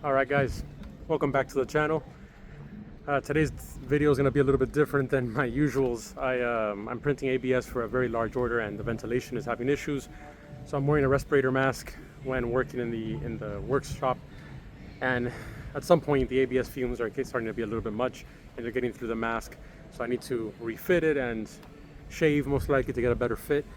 All right, guys, welcome back to the channel. Today's video is going to be a little bit different than my usuals. I'm printing ABS for a very large order, and the ventilation is having issues. So I'm wearing a respirator mask when working in the workshop, and at some point the ABS fumes are starting to be a little bit much, and they're getting through the mask. So I need to refit it and shave, most likely, to get a better fit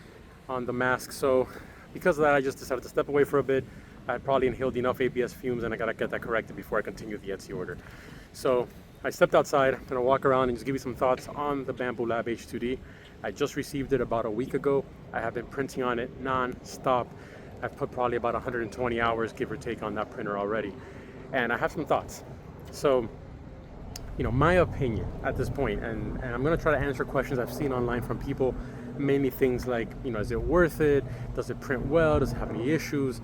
on the mask. So because of that, I just decided to step away for a bit. I probably inhaled enough ABS fumes, and I gotta get that corrected before I continue the Etsy order. So I stepped outside. I'm gonna walk around and just give you some thoughts on the Bambu Lab H2D. I just received it about a week ago. I have been printing on it non-stop. I've put probably about 120 hours, give or take, on that printer already. And I have some thoughts. So, my opinion at this point, and I'm gonna try to answer questions I've seen online from people, mainly things like, is it worth it? Does it print well? Does it have any issues?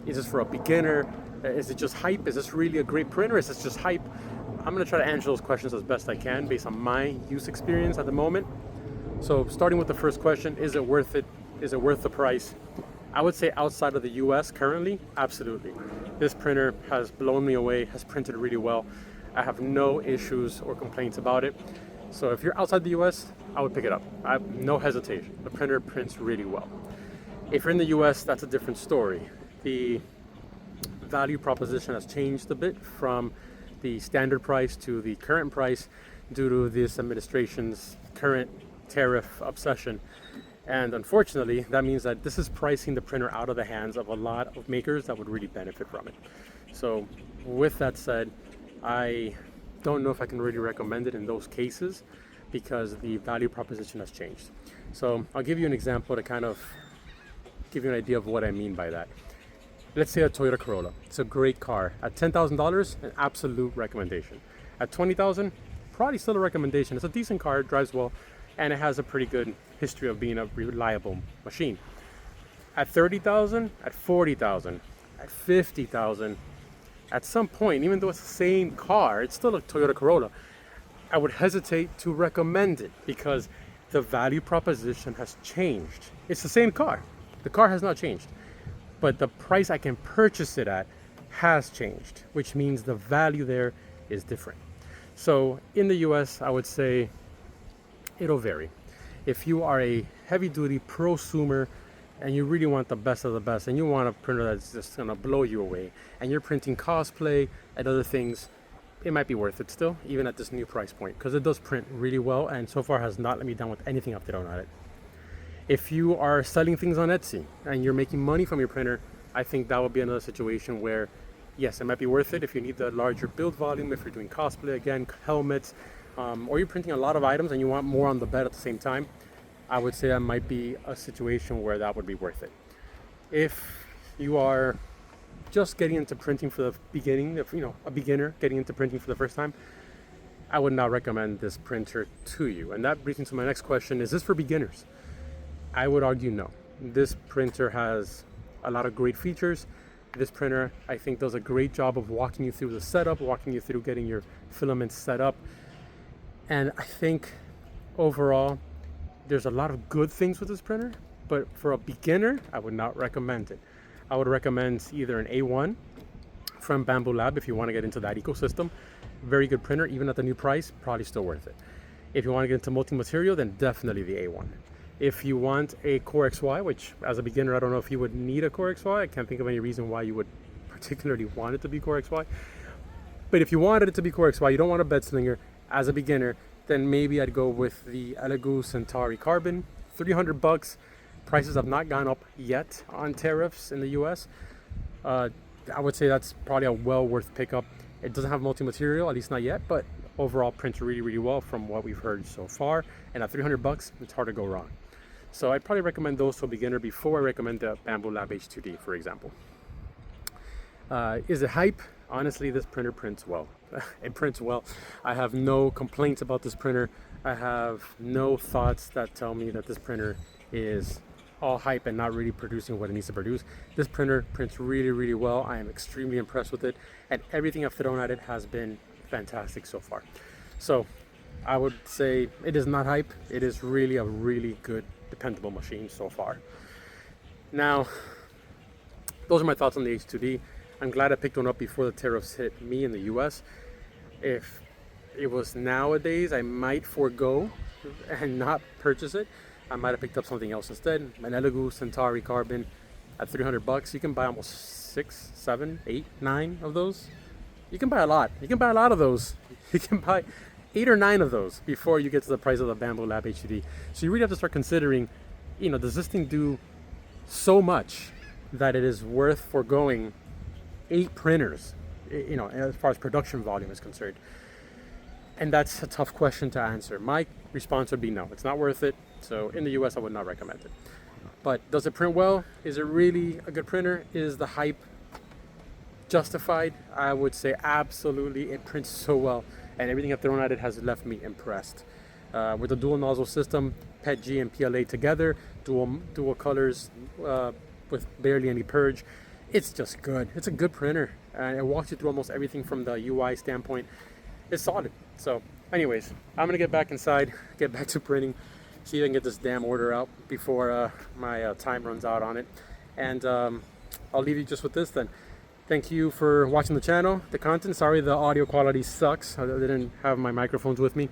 Is this for a beginner? Is it just hype? Is this really a great printer? Is this just hype? I'm gonna try to answer those questions as best I can based on my use experience at the moment. So starting with the first question, is it worth it? Is it worth the price? I would say outside of the US currently, absolutely. This printer has blown me away, has printed really well. I have no issues or complaints about it. So if you're outside the US, I would pick it up. I have no hesitation. The printer prints really well. If you're in the US, that's a different story. The value proposition has changed a bit from the standard price to the current price due to this administration's current tariff obsession. And unfortunately, that means that this is pricing the printer out of the hands of a lot of makers that would really benefit from it. So with that said, I don't know if I can really recommend it in those cases because the value proposition has changed. So I'll give you an example to kind of give you an idea of what I mean by that. Let's say a Toyota Corolla. It's a great car. At $10,000, an absolute recommendation. At $20,000, probably still a recommendation. It's a decent car, it drives well, and it has a pretty good history of being a reliable machine. At $30,000, at $40,000, at $50,000, at some point, even though it's the same car, it's still a Toyota Corolla, I would hesitate to recommend it because the value proposition has changed. It's the same car. The car has not changed, but the price I can purchase it at has changed, which means the value there is different. So in the US, I would say it'll vary. If you are a heavy-duty prosumer and you really want the best of the best and you want a printer that's just gonna blow you away and you're printing cosplay and other things, it might be worth it still, even at this new price point, because it does print really well and so far has not let me down with anything I've thrown at it. If you are selling things on Etsy and you're making money from your printer, I think that would be another situation where, yes, it might be worth it if you need the larger build volume, if you're doing cosplay, again, helmets, or you're printing a lot of items and you want more on the bed at the same time. I would say that might be a situation where that would be worth it. If you are just getting into printing for the beginning, if a beginner getting into printing for the first time, I would not recommend this printer to you. And that brings me to my next question: is this for beginners? I would argue no. This printer has a lot of great features. This printer, I think, does a great job of walking you through the setup, walking you through getting your filaments set up. And I think overall, there's a lot of good things with this printer, but for a beginner, I would not recommend it. I would recommend either an A1 from Bambu Lab if you want to get into that ecosystem. Very good printer, even at the new price, probably still worth it. If you want to get into multi-material, then definitely the A1. If you want a Core XY, which as a beginner, I don't know if you would need a Core XY. I can't think of any reason why you would particularly want it to be Core XY. But if you wanted it to be Core XY, you don't want a bed slinger, as a beginner, then maybe I'd go with the Elegoo Centauri Carbon, $300. Prices have not gone up yet on tariffs in the US. I would say that's probably a well worth pickup. It doesn't have multi-material, at least not yet, but overall prints really, really well from what we've heard so far. And at $300, it's hard to go wrong. So I'd probably recommend those to a beginner before I recommend the Bambu Lab H2D, for example. Is it hype? Honestly, this printer prints well. It prints well. I have no complaints about this printer. I have no thoughts that tell me that this printer is all hype and not really producing what it needs to produce. This printer prints really, really well. I am extremely impressed with it, and everything I've thrown at it has been fantastic so far. So I would say it is not hype. It is really a really good, dependable machine so far. Now, those are my thoughts on the H2D. I'm glad I picked one up before the tariffs hit me in the US. If it was nowadays, I might forego and not purchase it. I might have picked up something else instead. An Elegoo Centauri Carbon at $300. You can buy almost 6, 7, 8, 9 of those. You can buy a lot. You can buy a lot of those. You can buy 8 or 9 of those before you get to the price of the Bambu Lab H2D. So you really have to start considering, does this thing do so much that it is worth foregoing 8 printers, as far as production volume is concerned? And that's a tough question to answer. My response would be no, it's not worth it. So in the US, I would not recommend it. But does it print well? Is it really a good printer? Is the hype justified? I would say absolutely. It prints so well, and everything I've thrown at it has left me impressed. With the dual nozzle system, PET-G and PLA together, dual colors with barely any purge, it's just good. It's a good printer, and it walks you through almost everything from the UI standpoint. It's solid. So anyways, I'm gonna get back inside, get back to printing, see if I can get this damn order out before my time runs out on it. And I'll leave you just with this then. Thank you for watching the channel, the content. Sorry the audio quality sucks. I didn't have my microphones with me.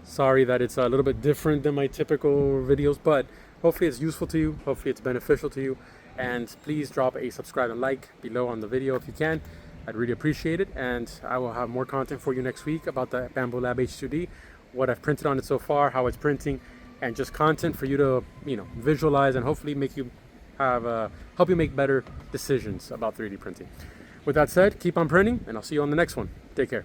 Sorry that it's a little bit different than my typical videos, but hopefully it's useful to you. Hopefully it's beneficial to you. And please drop a subscribe and like below on the video if you can. I'd really appreciate it. And I will have more content for you next week about the Bambu Lab H2D, what I've printed on it so far, how it's printing, and just content for you to, visualize and hopefully make you help you make better decisions about 3D printing. With that said, keep on printing, and I'll see you on the next one. Take care.